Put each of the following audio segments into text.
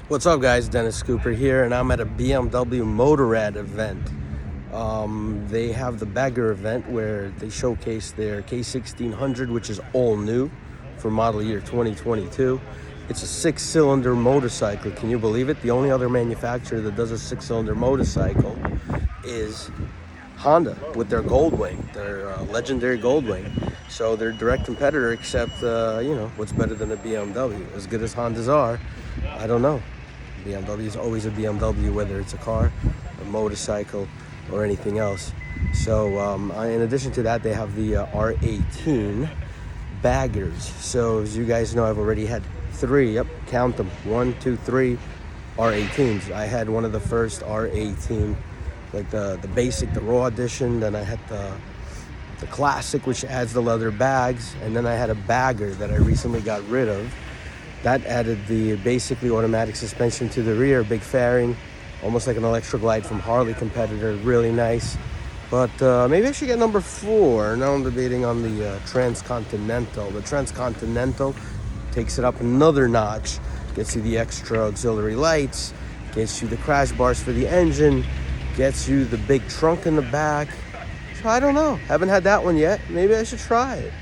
What's up, guys? Dennis Cooper here, and I'm at a BMW Motorrad event. They have the Bagger event where they showcase their K1600, which is all new for model year 2022. It's a six-cylinder motorcycle. Can you believe it? The only other manufacturer that does a six-cylinder motorcycle is Honda with their Goldwing, their legendary Goldwing. So they're direct competitor, except, what's better than a BMW? As good as Hondas are, I don't know. BMW is always a BMW, whether it's a car, a motorcycle, or anything else. So in addition to that, they have the R18 baggers. So as you guys know, I've already had three, count them, 1, 2, 3 R18s. I had one of the first R18, like the basic, the raw edition. Then I had the classic, which adds the leather bags. And then I had a bagger that I recently got rid of. That added the basically automatic suspension to the rear, big fairing, almost like an Electro Glide from Harley competitor, really nice. But maybe I should get number 4. Now I'm debating on the Transcontinental. The Transcontinental takes it up another notch, gets you the extra auxiliary lights, gets you the crash bars for the engine, gets you the big trunk in the back. So I don't know, haven't had that one yet. Maybe I should try it.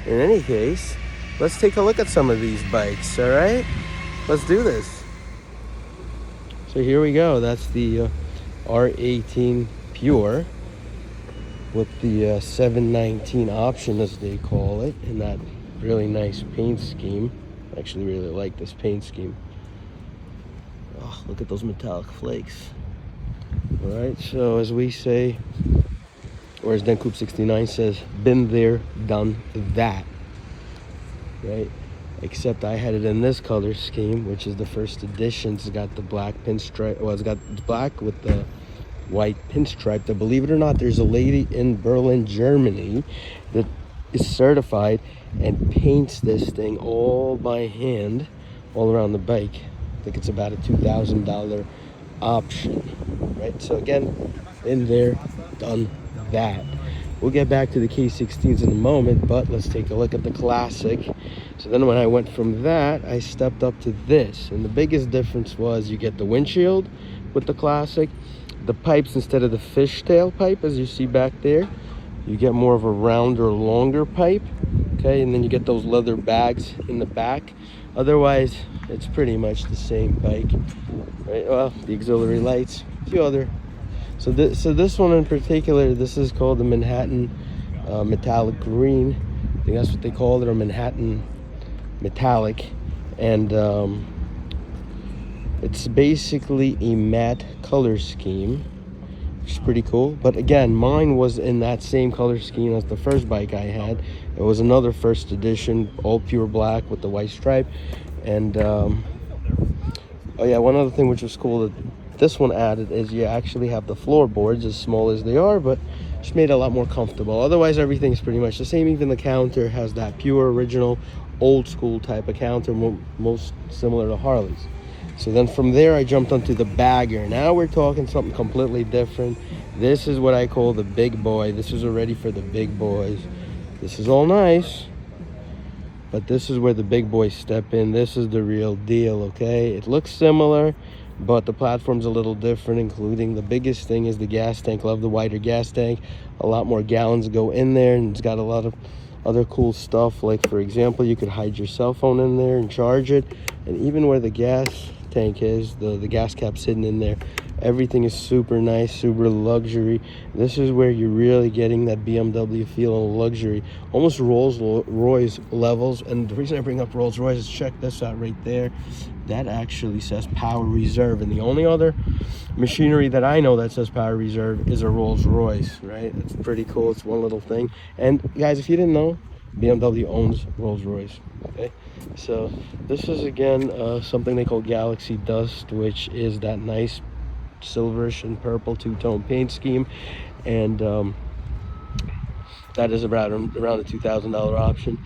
In any case, let's take a look at some of these bikes, all right? Let's do this. So here we go. That's the R18 Pure with the 719 option, as they call it, in that really nice paint scheme. I actually really like this paint scheme. Oh, look at those metallic flakes. All right, so as we say, or as Den Coop 69 says, been there, done that. Right, except I had it in this color scheme, which is the first edition. It's got the black pinstripe. Well, it's got black with the white pinstripe. But believe it or not, there's a lady in Berlin, Germany, that is certified and paints this thing all by hand, all around the bike. I think it's about a $2,000 option. Right. So again, in there, done that. We'll get back to the K16s in a moment, but let's take a look at the classic. So then when I went from that, I stepped up to this. And the biggest difference was you get the windshield with the classic. The pipes, instead of the fishtail pipe, as you see back there, you get more of a rounder, longer pipe. Okay, and then you get those leather bags in the back. Otherwise, it's pretty much the same bike. Right? Well, the auxiliary lights, a few other. So this one in particular, this is called the Manhattan Metallic Green. I think that's what they call it, or Manhattan Metallic. And it's basically a matte color scheme, which is pretty cool. But again, mine was in that same color scheme as the first bike I had. It was another first edition, all pure black with the white stripe. And oh yeah, one other thing which was cool that this one added is you actually have the floorboards, as small as they are, but just made it a lot more comfortable. Otherwise, everything is pretty much the same. Even the counter has that pure, original, old school type of counter, most similar to Harley's. So then from there, I jumped onto the bagger. Now we're talking something completely different. This is what I call the big boy. This is already for the big boys. This is all nice, but this is where the big boys step in. This is the real deal, okay? It looks similar, but the platform's a little different, including the biggest thing is the gas tank. Love the wider gas tank. A lot more gallons go in there, and it's got a lot of other cool stuff. Like, for example, you could hide your cell phone in there and charge it. And even where the gas tank is, the gas cap's hidden in there. Everything is super nice, super luxury. This is where you're really getting that BMW feel and luxury, almost Rolls-Royce levels. And the reason I bring up Rolls-Royce is, check this out right there. That actually says Power Reserve, and the only other machinery that I know that says Power Reserve is a Rolls-Royce, right? It's pretty cool. It's one little thing. And guys, if you didn't know, BMW owns Rolls-Royce. Okay, so this is again something they call Galaxy Dust, which is that nice silverish and purple two-tone paint scheme, and that is around a $2,000 option,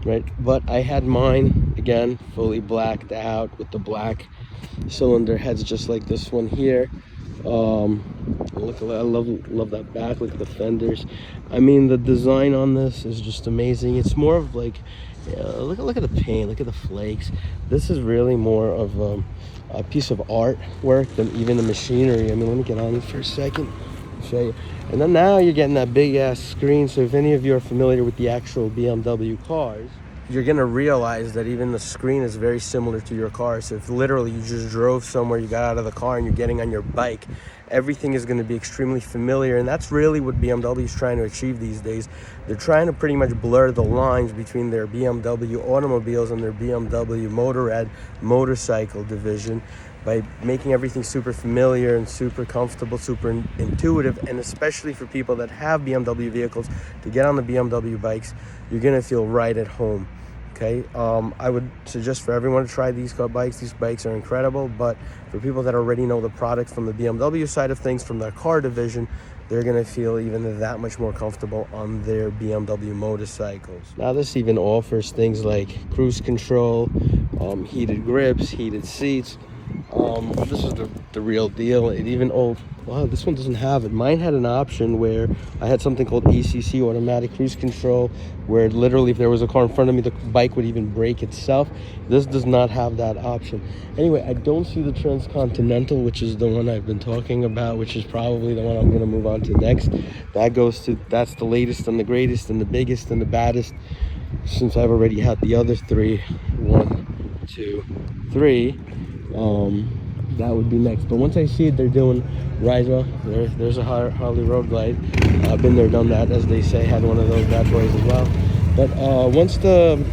right? But I had mine again fully blacked out with the black cylinder heads, just like this one here. Look, I love that back. Look at the fenders. I mean, the design on this is just amazing. It's more of like Yeah, look at the paint, look at the flakes. This is really more of a piece of artwork than even the machinery. I mean, let me get on it for a second, show you. And then now you're getting that big ass screen. So if any of you are familiar with the actual BMW cars, you're gonna realize that even the screen is very similar to your car. So if literally you just drove somewhere, you got out of the car and you're getting on your bike, everything is gonna be extremely familiar. And that's really what BMW is trying to achieve these days. They're trying to pretty much blur the lines between their BMW automobiles and their BMW Motorrad motorcycle division by making everything super familiar and super comfortable, super intuitive, and especially for people that have BMW vehicles, to get on the BMW bikes, you're gonna feel right at home, okay? I would suggest for everyone to try these bikes. These bikes are incredible, but for people that already know the product from the BMW side of things, from their car division, they're gonna feel even that much more comfortable on their BMW motorcycles. Now this even offers things like cruise control, heated grips, heated seats. This is the real deal. It even, oh wow, this one doesn't have it. Mine had an option where I had something called ACC, automatic cruise control, where literally if there was a car in front of me, the bike would even brake itself. This does not have that option. Anyway, I don't see the Transcontinental, which is the one I've been talking about, which is probably the one I'm going to move on to next. That's the latest and the greatest and the biggest and the baddest, since I've already had the other three. 1, 2, 3. That would be next. But once I see it, they're doing Rise. Well, there's a Harley Road Glide. I've been there, done that, as they say. Had one of those bad boys as well. But once that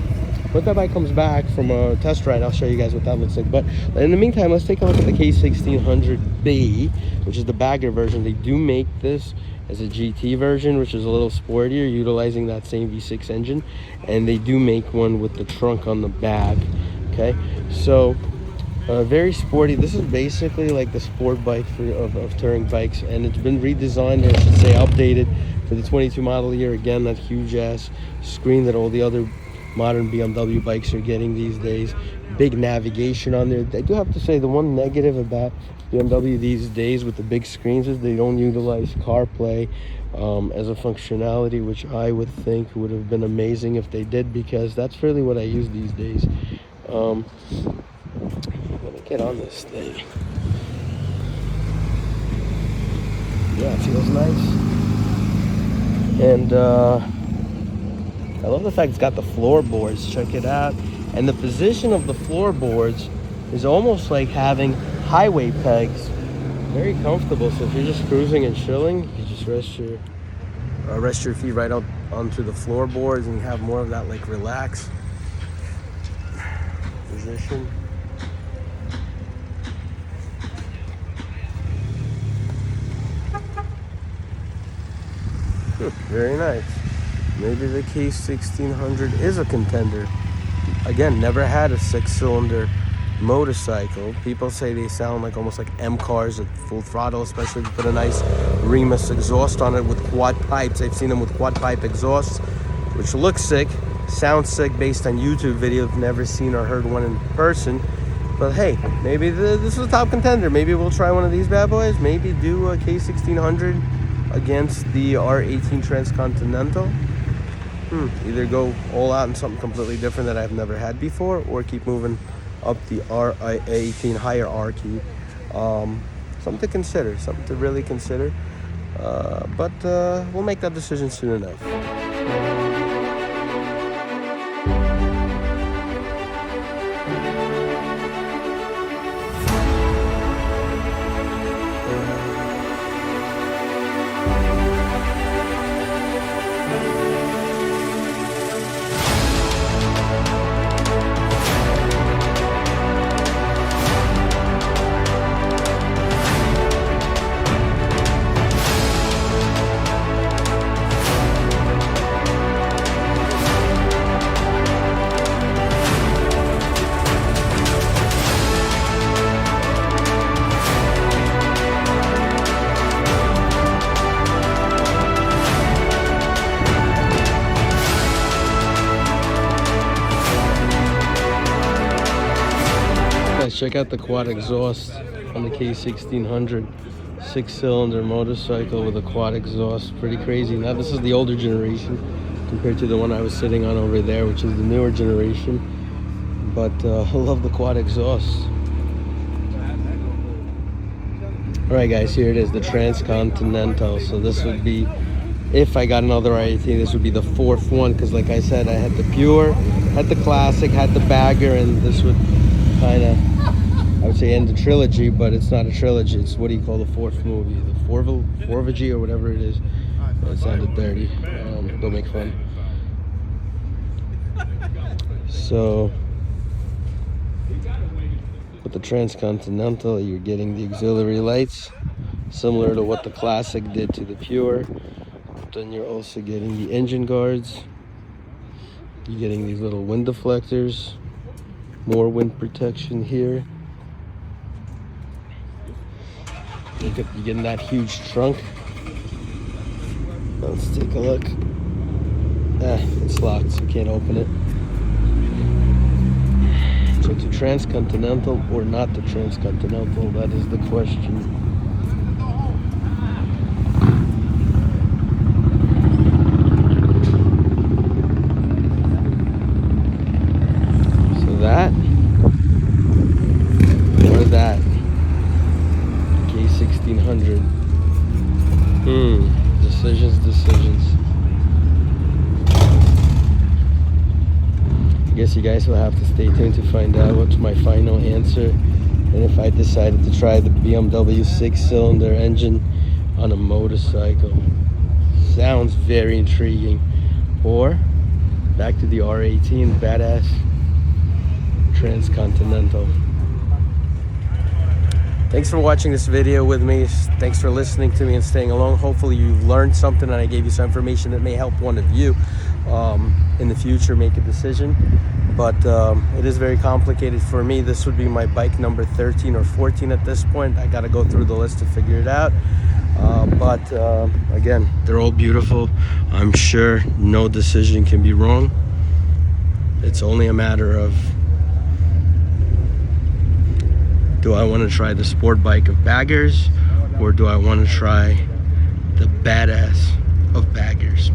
bike comes back from a test ride, I'll show you guys what that looks like. But in the meantime, let's take a look at the K1600B, which is the bagger version. They do make this as a GT version, which is a little sportier, utilizing that same V6 engine. And they do make one with the trunk on the back. Okay, so very sporty. This is basically like the sport bike of touring bikes, and it's been redesigned, or I should say updated, for the 22 model year. Again, that huge ass screen that all the other modern BMW bikes are getting these days. Big navigation on there. I do have to say, the one negative about BMW these days with the big screens is they don't utilize CarPlay as a functionality, which I would think would have been amazing if they did, because that's really what I use these days. Let me get on this thing. Yeah, it feels nice. And I love the fact it's got the floorboards. Check it out. And the position of the floorboards is almost like having highway pegs. Very comfortable. So if you're just cruising and chilling, you just rest your feet right out onto the floorboards, and you have more of that like relax position. Very nice. Maybe the K1600 is a contender. Again, never had a 6-cylinder motorcycle. People say they sound like almost like M cars at full throttle, especially if you put a nice Remus exhaust on it with quad pipes. I've seen them with quad pipe exhausts, which look sick, sound sick based on YouTube videos. Never seen or heard one in person. But hey, maybe this is a top contender. Maybe we'll try one of these bad boys. Maybe do a K1600 against the R18 Transcontinental. Either go all out in something completely different that I've never had before, or keep moving up the R18 hierarchy. Something to consider, something to really consider. But we'll make that decision soon enough. Check out the quad exhaust on the K1600. 6-cylinder motorcycle with a quad exhaust. Pretty crazy. Now this is the older generation. compared to the one I was sitting on over there, which is the newer generation. But I love the quad exhaust. Alright guys, here it is, the Transcontinental. So this would be, if I got another R18, this would be the fourth one, because like I said, I had the Pure, had the Classic, had the Bagger, and this would kind of, I would say, end the trilogy, but it's not a trilogy. It's, what do you call the fourth movie? The Forvage or whatever it is. It sounded dirty. Don't make fun. So, with the Transcontinental, you're getting the auxiliary lights, similar to what the Classic did to the Pure. But then you're also getting the engine guards. You're getting these little wind deflectors, more wind protection here. You're getting that huge trunk. Let's take a look. It's locked, so you can't open it. So to Transcontinental or not to Transcontinental, that is the question. So that or that K1600. Decisions. I guess you guys will have to stay tuned to find out what's my final answer, and if I decided to try the BMW 6-cylinder engine on a motorcycle. Sounds very intriguing. Or back to the R18, badass Transcontinental. Thanks for watching this video with me. Thanks for listening to me and staying along. Hopefully you've learned something and I gave you some information that may help one of you in the future make a decision. But it is very complicated for me. This would be my bike number 13 or 14 at this point. I got to go through the list to figure it out. But again, they're all beautiful. I'm sure no decision can be wrong. It's only a matter of, do I want to try the sport bike of baggers, or do I want to try the badass of baggers?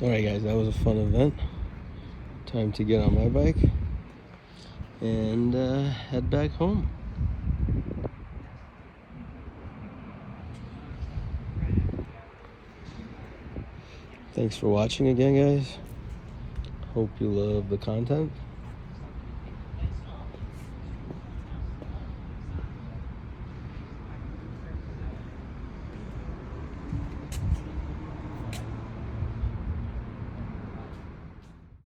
Alright guys, that was a fun event. Time to get on my bike and head back home. Thanks for watching again, guys. Hope you love the content.